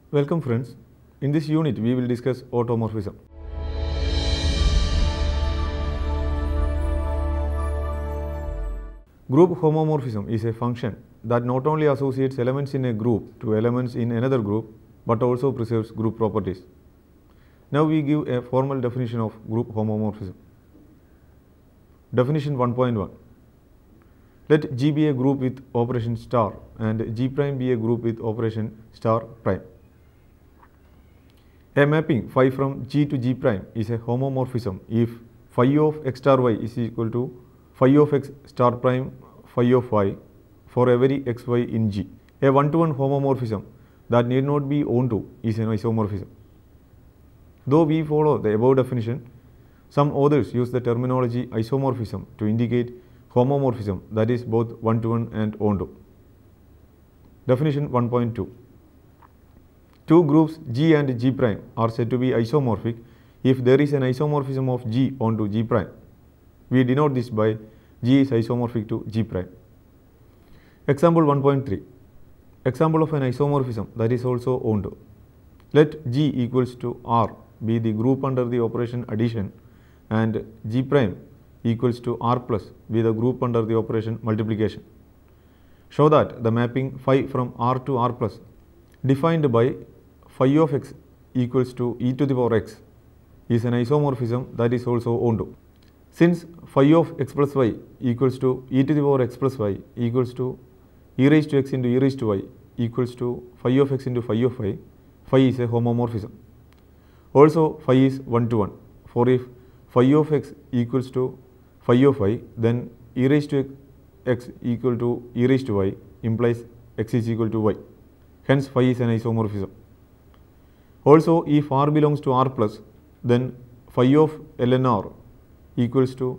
Welcome friends. In this unit we will discuss automorphism. Group homomorphism is a function that not only associates elements in a group to elements in another group but also preserves group properties. Now we give a formal definition of group homomorphism. Definition 1.1. Let G be a group with operation star and G prime be a group with operation star prime. A mapping phi from G to G prime is a homomorphism if phi of x star y is equal to phi of x star prime phi of y for every xy in G. A one-to-one homomorphism that need not be onto is an isomorphism. Though we follow the above definition, some authors use the terminology isomorphism to indicate homomorphism that is both one-to-one and onto. Definition 1.2. Two groups G and G prime are said to be isomorphic if there is an isomorphism of G onto G prime. We denote this by G is isomorphic to G prime. Example 1.3. Example of an isomorphism that is also onto. Let G equals to R be the group under the operation addition and G prime equals to R plus be the group under the operation multiplication. Show that the mapping phi from R to R plus defined by phi of x equals to e to the power x is an isomorphism that is also onto. Since phi of x plus y equals to e to the power x plus y equals to e raised to x into e raised to y equals to phi of x into phi of y, phi is a homomorphism. Also phi is one-to-one, for if phi of x equals to phi of y, then e raised to x equal to e raised to y implies x is equal to y. Hence phi is an isomorphism. Also if R belongs to R plus, then phi of ln R equals to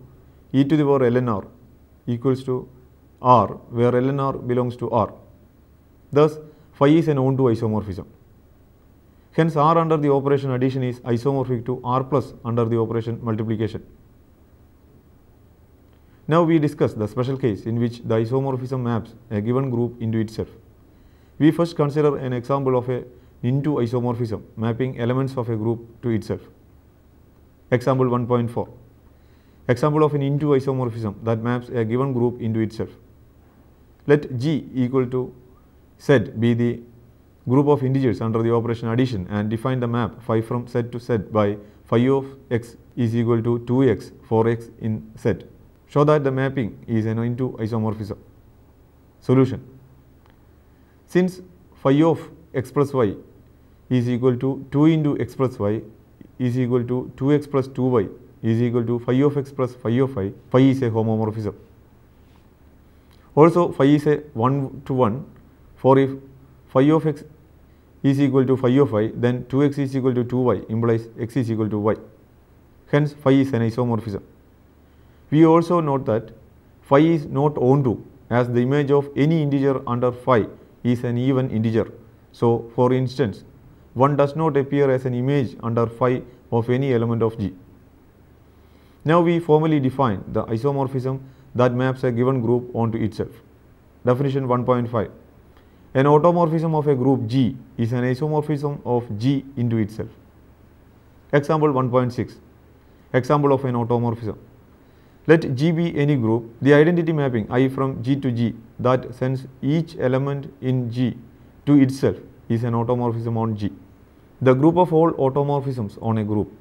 e to the power ln R equals to R, where ln R belongs to R. Thus phi is an onto isomorphism. Hence R under the operation addition is isomorphic to R plus under the operation multiplication. Now we discuss the special case in which the isomorphism maps a given group into itself. We first consider an example of a into isomorphism mapping elements of a group to itself. Example 1.4. Example of an into isomorphism that maps a given group into itself. Let G equal to Z be the group of integers under the operation addition and define the map phi from Z to Z by phi of x is equal to 2x for x in Z. Show that the mapping is an into isomorphism. Solution. Since phi of x plus y is equal to 2 into x plus y is equal to 2x plus 2y is equal to phi of x plus phi of y, phi is a homomorphism. Also phi is a one-to-one, for if phi of x is equal to phi of y, then 2x is equal to 2y implies x is equal to y. Hence phi is an isomorphism. We also note that phi is not onto, as the image of any integer under phi is an even integer. So for instance, 1 does not appear as an image under phi of any element of G. Now we formally define the isomorphism that maps a given group onto itself. Definition 1.5. An automorphism of a group G is an isomorphism of G into itself. Example 1.6. Example of an automorphism. Let G be any group. The identity mapping I from G to G that sends each element in G to itself is an automorphism on G. The group of all automorphisms on a group.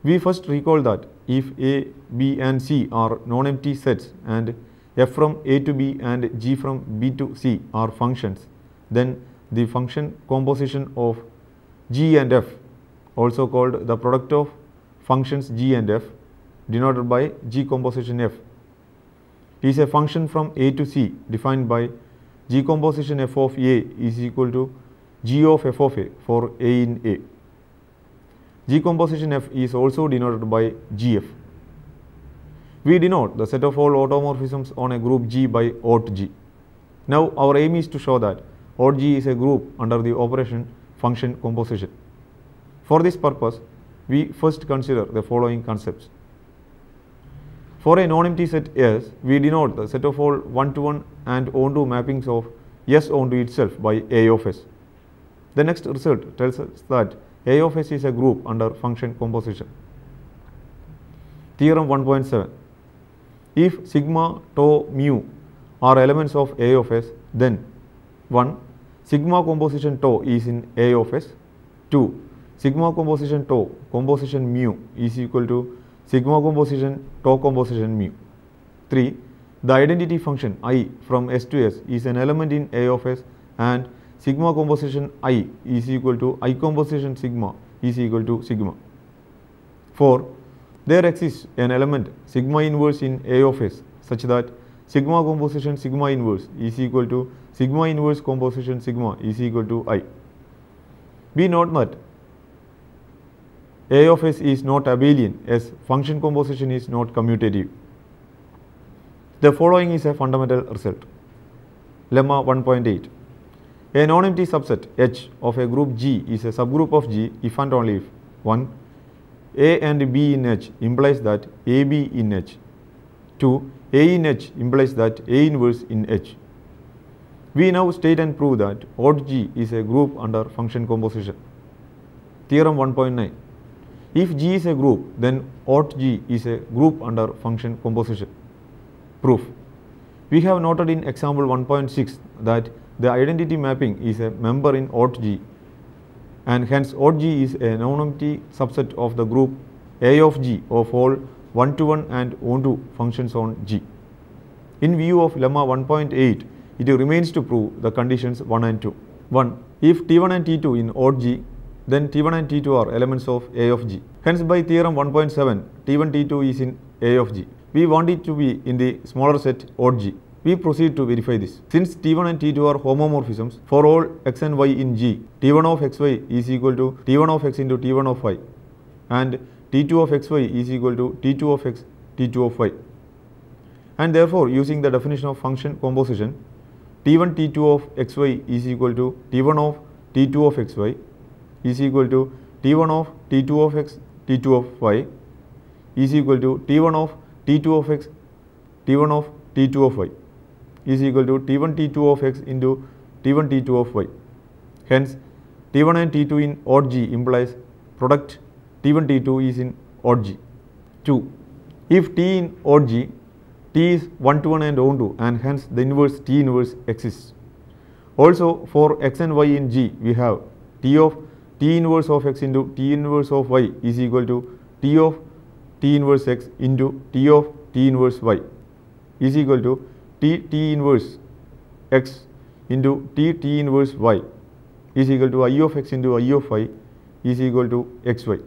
We first recall that if A, B and C are non-empty sets and f from A to B and G from B to C are functions, then the function composition of G and F, also called the product of functions G and F, denoted by G composition F, is a function from A to C defined by G composition f of A is equal to G of f of A for A in A. G composition F is also denoted by GF. We denote the set of all automorphisms on a group G by aut G. Now our aim is to show that aut G is a group under the operation function composition. For this purpose, we first consider the following concepts. For a non-empty set S, we denote the set of all one-to-one and onto mappings of S onto itself by A of S. The next result tells us that A of S is a group under function composition. Theorem 1.7. If sigma, tau, mu are elements of A of S, then 1. Sigma composition tau is in A of S. 2. Sigma composition tau composition mu is equal to sigma composition tau composition mu. 3. The identity function I from S to S is an element in A of S, and sigma composition I is equal to I composition sigma is equal to sigma. 4. There exists an element sigma inverse in A of S such that sigma composition sigma inverse is equal to sigma inverse composition sigma is equal to I. We note that A of S is not abelian as function composition is not commutative. The following is a fundamental result. Lemma 1.8. A non-empty subset H of a group G is a subgroup of G if and only if 1. A and B in H implies that AB in H. 2. A in H implies that A inverse in H. We now state and prove that odd G is a group under function composition. Theorem 1.9. If G is a group, then odd G is a group under function composition. Proof. We have noted in example 1.6 that the identity mapping is a member in odd G, and hence odd G is a non-empty subset of the group A of G of all one-to-one and onto functions on G. In view of lemma 1.8, it remains to prove the conditions 1 and 2. 1. If T1 and T2 in odd G, then T1 and T2 are elements of A of G. Hence by theorem 1.7, T1, T2 is in A of G. We want it to be in the smaller set odd G. We proceed to verify this. Since T1 and T2 are homomorphisms for all x and y in G, T1 of xy is equal to T1 of x into T1 of y, and T2 of xy is equal to T2 of x, T2 of y. And therefore, using the definition of function composition, T1 T2 of xy is equal to T1 of T2 of xy is equal to T1 of T2 of x, T2 of y is equal to T1 of T2 of x, T1 of T2 of y is equal to T1 T2 of x into T1 T2 of y. Hence, T1 and T2 in odd G implies product T1 T2 is in odd G. 2. If T in odd G, T is one-to-one and onto, and hence the inverse T inverse exists. Also, for x and y in G, we have T of T inverse of x into T inverse of y is equal to T of T inverse x into T of T inverse y is equal to T inverse x into T inverse y is equal to I of x into I of y is equal to xy.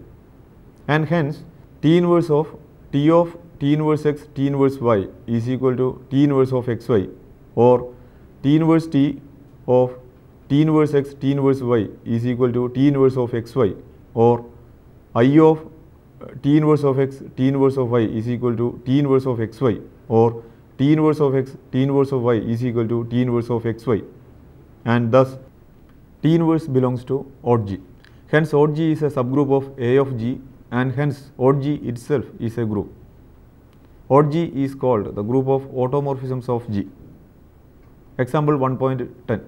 And hence, T inverse of T inverse x, T inverse y is equal to T inverse of xy, or T inverse T of T inverse x, T inverse y is equal to T inverse of xy, or I of T inverse of x, T inverse of y is equal to T inverse of xy, or T inverse of x, T inverse of y is equal to T inverse of xy, and thus T inverse belongs to odd G. Hence, odd G is a subgroup of A of G, and hence odd G itself is a group. Odd G is called the group of automorphisms of G. Example 1.10.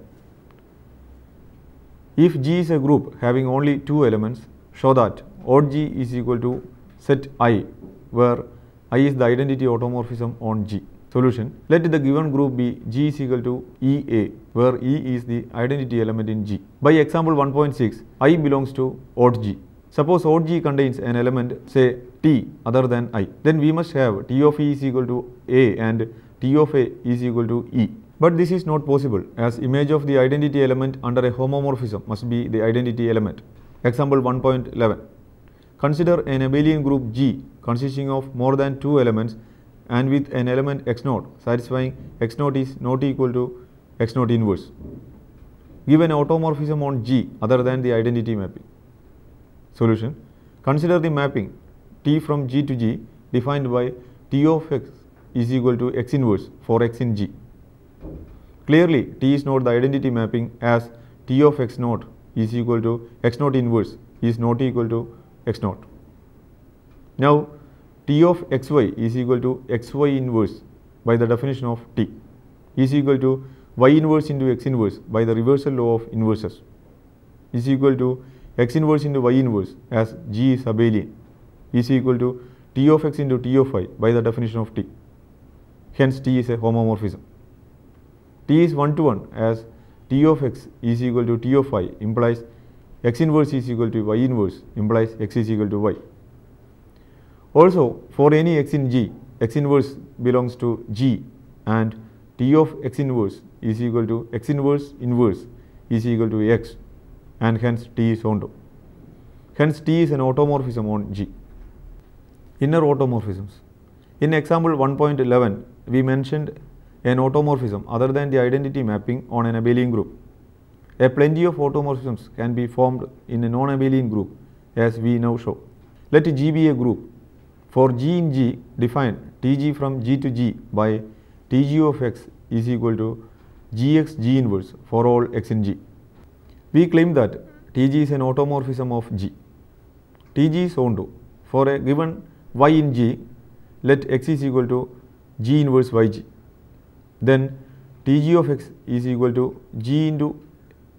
If G is a group having only two elements, show that odd G is equal to set I, where I is the identity automorphism on G. Solution. Let the given group be G is equal to EA, where E is the identity element in G. By example 1.6, I belongs to odd G. Suppose odd G contains an element, say T, other than I. Then we must have T of E is equal to A and T of A is equal to E. But this is not possible, as image of the identity element under a homomorphism must be the identity element. Example 1.11. Consider an abelian group G consisting of more than two elements and with an element x0 satisfying x0 is not equal to x0 inverse. Give an automorphism on G other than the identity mapping. Solution. Consider the mapping T from G to G defined by T of x is equal to x inverse for x in G. Clearly, T is not the identity mapping, as T of x0 is equal to x0 inverse is not equal to x0. Now, T of xy is equal to xy inverse by the definition of T is equal to y inverse into x inverse by the reversal law of inverses. is equal to x inverse into y inverse as G is abelian is equal to T of x into T of y by the definition of T. Hence, T is a homomorphism. T is 1 to 1 as T of x is equal to T of y implies x inverse is equal to y inverse implies x is equal to y. Also, for any x in G, x inverse belongs to G and T of x inverse is equal to x inverse inverse is equal to x, and hence T is onto. Hence, T is an automorphism on G. Inner automorphisms. In example 1.11, we mentioned an automorphism other than the identity mapping on an abelian group. A plenty of automorphisms can be formed in a non-abelian group, as we now show. Let G be a group. For G in G, define Tg from G to G by Tg of x is equal to Gx G inverse for all x in G. We claim that Tg is an automorphism of G. Tg is onto. For a given y in G, let x is equal to G inverse yg. Then Tg of x is equal to G into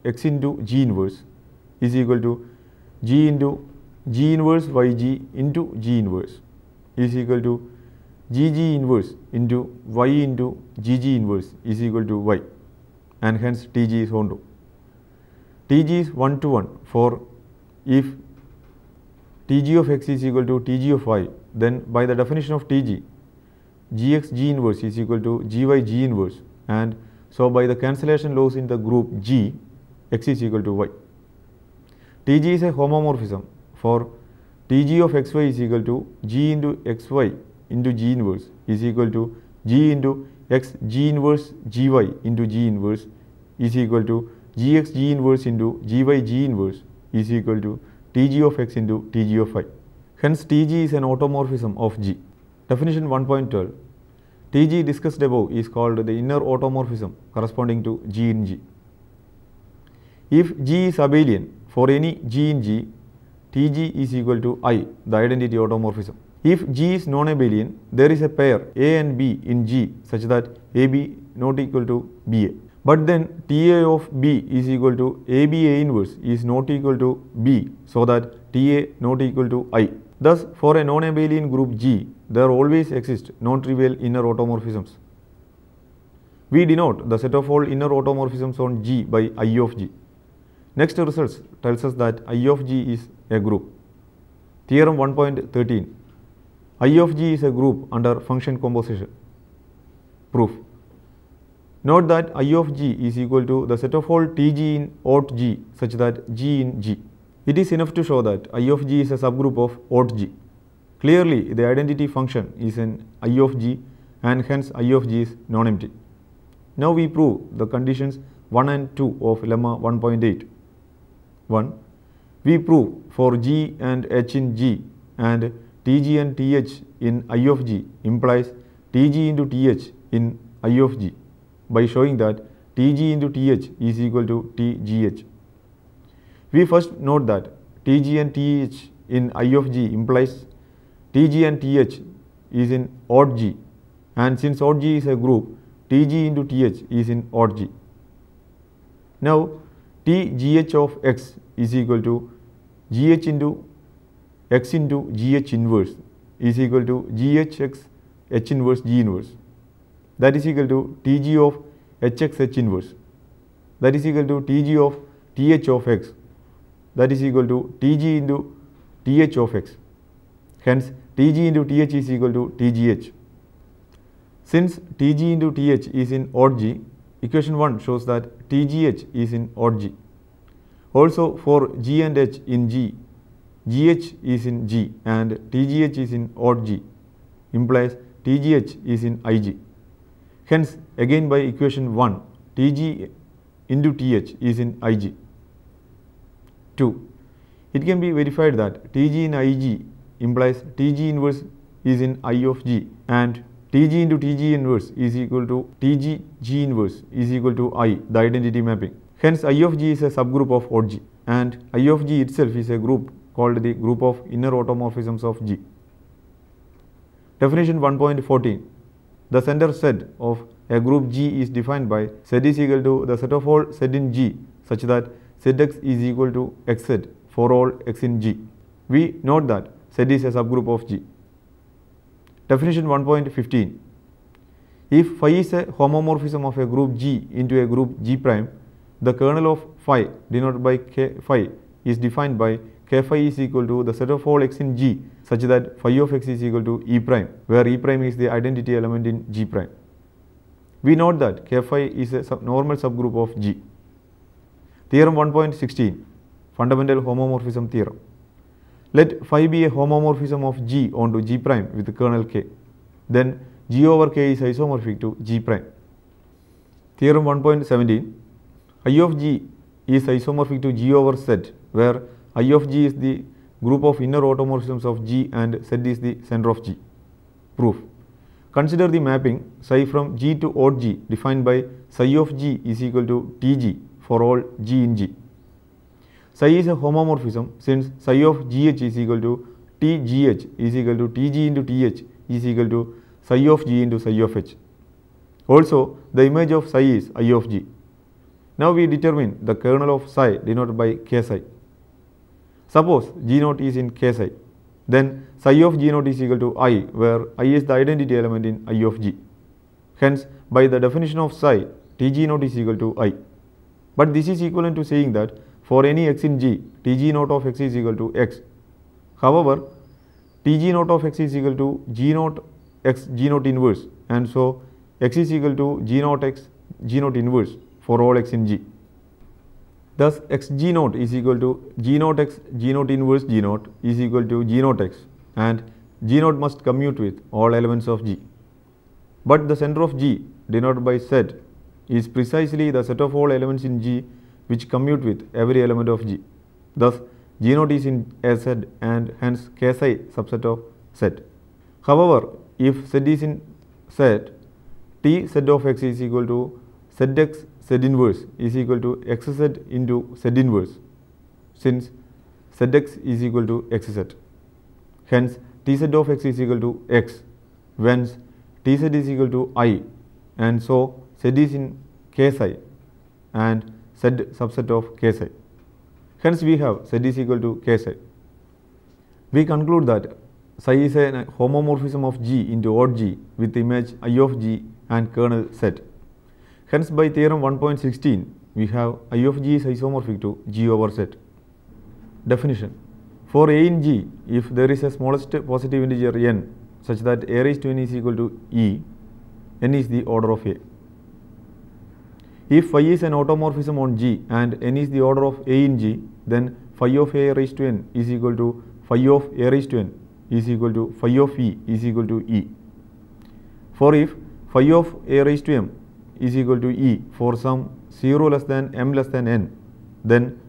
x into G inverse is equal to G into G inverse yg into G inverse is equal to Gg inverse into y into Gg inverse is equal to y, and hence Tg is onto. Tg is 1 to 1 for if Tg of x is equal to Tg of y, then by the definition of Tg, Gx G inverse is equal to Gy G inverse, and so by the cancellation laws in the group G, x is equal to y. Tg is a homomorphism for Tg of xy is equal to G into xy into G inverse is equal to G into x G inverse Gy into G inverse is equal to Gx G inverse into Gy G inverse is equal to Tg of x into Tg of y. Hence, Tg is an automorphism of G. Definition 1.12. Tg discussed above is called the inner automorphism corresponding to G in G. If G is abelian, for any G in G, Tg is equal to I, the identity automorphism. If G is non-abelian, there is a pair A and B in G such that AB not equal to BA. But then TA of B is equal to AB A inverse is not equal to B, so that TA not equal to I. Thus, for a non-abelian group G, there always exist non-trivial inner automorphisms. We denote the set of all inner automorphisms on G by I of G. Next results tells us that I of G is a group. Theorem 1.13. I of G is a group under function composition. Proof. Note that I of G is equal to the set of all Tg in odd G such that G in G. It is enough to show that I of G is a subgroup of odd G. Clearly, the identity function is an I of G, and hence I of G is non-empty. Now we prove the conditions 1 and 2 of lemma 1.8. 1. We prove for G and H in G and Tg and Th in I of G implies Tg into Th in I of G by showing that Tg into Th is equal to Tgh. We first note that Tg and Th in I of G implies Tg and Th is in odd G, and since odd G is a group, Tg into Th is in odd G. Now, Tgh of x is equal to Gh into x into Gh inverse is equal to Ghx H inverse G inverse. That is equal to Tg of Hx H inverse. That is equal to Tg of Th of x. That is equal to Tg into Th of x. Hence, Tg into Th is equal to Tgh. Since Tg into Th is in odd G, equation 1 shows that Tgh is in odd G. Also, for G and H in G, Gh is in G and Tgh is in odd G implies Tgh is in Ig. Hence, again by equation 1, Tg into Th is in Ig. 2. It can be verified that Tg in Ig implies Tg inverse is in I of G, and Tg into Tg inverse is equal to Tg G inverse is equal to I, the identity mapping. Hence, I of G is a subgroup of odd G, and I of G itself is a group called the group of inner automorphisms of G. Definition 1.14. The center set of a group G is defined by Z is equal to the set of all Z in G such that Zx is equal to xz for all x in G. We note that Z is a subgroup of G. Definition 1.15. If phi is a homomorphism of a group G into a group G prime, the kernel of phi denoted by k phi is defined by k phi is equal to the set of all x in G such that phi of x is equal to E prime, where E prime is the identity element in G prime. We note that k phi is a normal subgroup of G. Theorem 1.16, fundamental homomorphism theorem. Let phi be a homomorphism of G onto G prime with kernel k. Then G over k is isomorphic to G prime. Theorem 1.17, I of G is isomorphic to G over Z, where I of G is the group of inner automorphisms of G and Z is the center of G. Proof. Consider the mapping psi from G to odd G defined by psi of G is equal to Tg for all G in G. Psi is a homomorphism since psi of GH is equal to Tgh is equal to Tg into Th is equal to psi of G into psi of H. Also, the image of psi is I of G. Now we determine the kernel of psi denoted by k psi. Suppose G naught is in k psi, then psi of G naught is equal to I, where I is the identity element in I of G. Hence, by the definition of psi, Tg naught is equal to I. But this is equivalent to saying that for any x in G, Tg naught of x is equal to x. However, Tg naught of x is equal to G naught x G naught inverse, and so x is equal to G naught x G naught inverse for all x in G. Thus, x G naught is equal to G naught x G naught inverse G naught is equal to G naught x, and G naught must commute with all elements of G. But the center of G denoted by Z is precisely the set of all elements in G which commute with every element of G. Thus, G naught is in Z and hence k psi subset of Z. However, if Z is in Z, T Z of x is equal to Zx Z inverse is equal to xz into Z inverse, since Zx is equal to xz. Hence, Tz of x is equal to x, whence Tz is equal to I, and so Z is in k psi and Z subset of k psi. Hence, we have Z is equal to k psi. We conclude that psi is a homomorphism of G into odd G with image I of G and kernel Z. Hence, by theorem 1.16, we have I of G is isomorphic to G over Z. Definition. For A in G, if there is a smallest positive integer n such that A raised to n is equal to E, n is the order of A. If phi is an automorphism on G and n is the order of A in G, then phi of A raised to n is equal to phi of A raised to n is equal to phi of E is equal to E. For if phi of A raised to m is equal to E for some 0 less than m less than n, then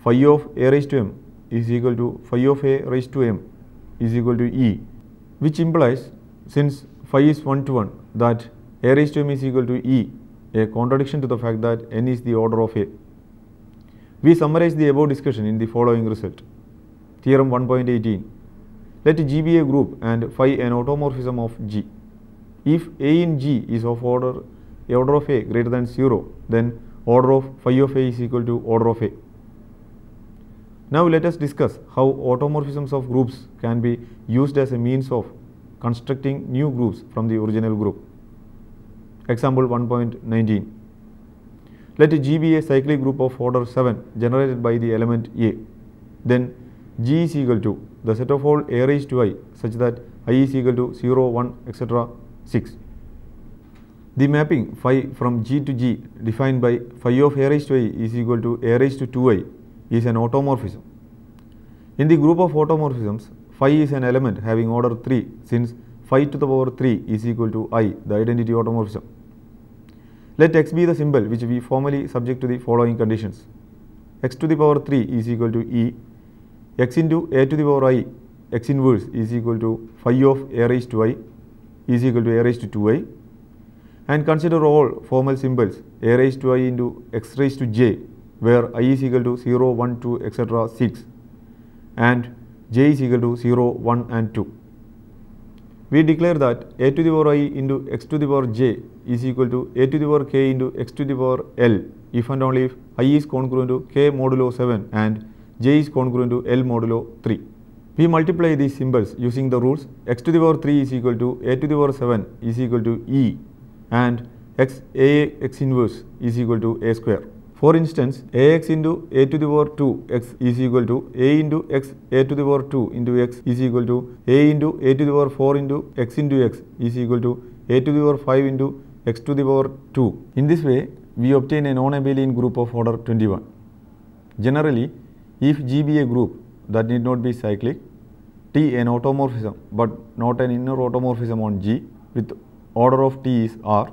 phi of A raised to m is equal to phi of A raised to m is equal to E, which implies, since phi is 1 to 1, that A raised to m is equal to E, a contradiction to the fact that n is the order of A. We summarize the above discussion in the following result. Theorem 1.18. Let G be a group and phi an automorphism of G. If A in G is of order of A greater than 0, then order of phi of A is equal to order of A. Now let us discuss how automorphisms of groups can be used as a means of constructing new groups from the original group. Example 1.19. Let G be a cyclic group of order 7 generated by the element A. Then G is equal to the set of all A raised to I such that I is equal to 0, 1, etc. 6. The mapping phi from G to G defined by phi of A raised to I is equal to A raised to 2I is an automorphism. In the group of automorphisms, phi is an element having order 3 since phi to the power 3 is equal to I, the identity automorphism. Let x be the symbol which we formally subject to the following conditions. X to the power 3 is equal to E, x into A to the power I x inverse is equal to phi of A raised to I is equal to A raised to 2I, and consider all formal symbols A raised to I into x raised to j, where I is equal to 0, 1, 2, etc. 6 and j is equal to 0, 1 and 2. We declare that a to the power I into x to the power j is equal to a to the power k into x to the power L if and only if I is congruent to k modulo 7 and j is congruent to L modulo 3. We multiply these symbols using the rules x to the power 3 is equal to a to the power 7 is equal to E and x inverse is equal to a square. For instance, ax into a to the power 2x is equal to a into x a to the power 2 into x is equal to a into a to the power 4 into x is equal to a to the power 5 into x to the power 2. In this way, we obtain a non-abelian group of order 21. Generally, if G be a group that need not be cyclic, T an automorphism but not an inner automorphism on G with order of T is R,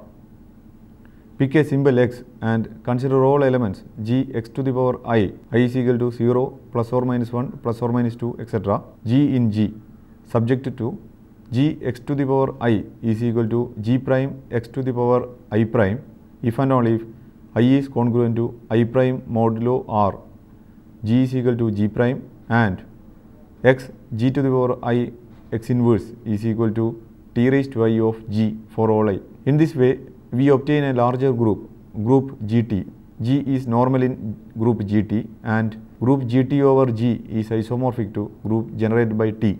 pick a symbol x and consider all elements g x to the power I is equal to 0, plus or minus 1, plus or minus 2, etc. G in G subject to g x to the power I is equal to g prime x to the power I prime if and only if I is congruent to I prime modulo R, g is equal to g prime and x g to the power I x inverse is equal to t raised to I of g for all I. In this way, we obtain a larger group GT. G is normal in group GT and group GT over G is isomorphic to group generated by T,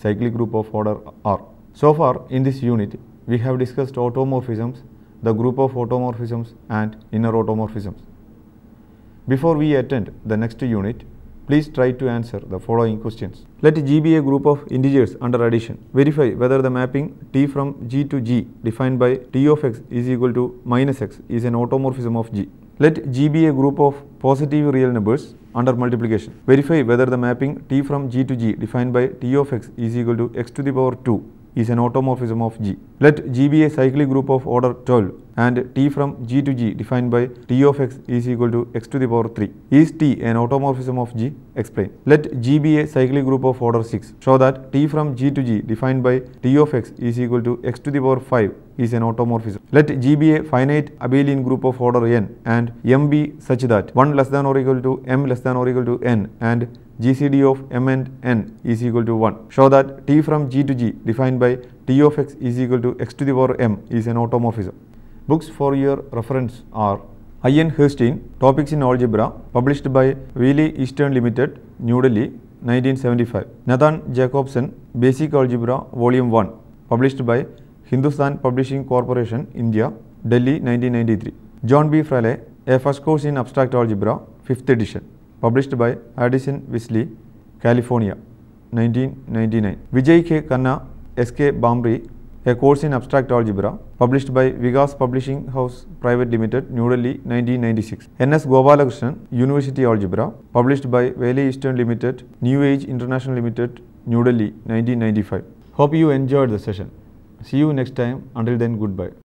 cyclic group of order R. So far in this unit, we have discussed automorphisms, the group of automorphisms and inner automorphisms. Before we attend the next unit, please try to answer the following questions. Let G be a group of integers under addition. Verify whether the mapping T from G to G defined by T of x is equal to minus x is an automorphism of G. Let G be a group of positive real numbers under multiplication. Verify whether the mapping T from G to G defined by T of x is equal to x to the power 2 is an automorphism of G. Let G be a cyclic group of order 12 and T from G to G defined by T of x is equal to x to the power 3. Is T an automorphism of G? Explain. Let G be a cyclic group of order 6. Show that T from G to G defined by T of x is equal to x to the power 5 is an automorphism. Let G be a finite abelian group of order n and M be such that 1 less than or equal to M less than or equal to n and GCD of M and n is equal to 1. Show that T from G to G defined by T of x is equal to x to the power m is an automorphism. Books for your reference are I.N. Herstein, Topics in Algebra, published by Wheely Eastern Limited, New Delhi, 1975. Nathan Jacobson, Basic Algebra, Volume 1, published by Hindustan Publishing Corporation, India, Delhi, 1993. John B. Fraley, A First Course in Abstract Algebra, 5th edition, published by Addison Wesley, California, 1999. Vijay K. Khanna, S.K. Bhamri, A Course in Abstract Algebra, published by Vikas Publishing House Private Limited, New Delhi, 1996. N.S. Gopalakrishnan, University Algebra, published by Wheely Eastern Limited, New Age International Limited, New Delhi, 1995. Hope you enjoyed the session. See you next time. Until then, goodbye.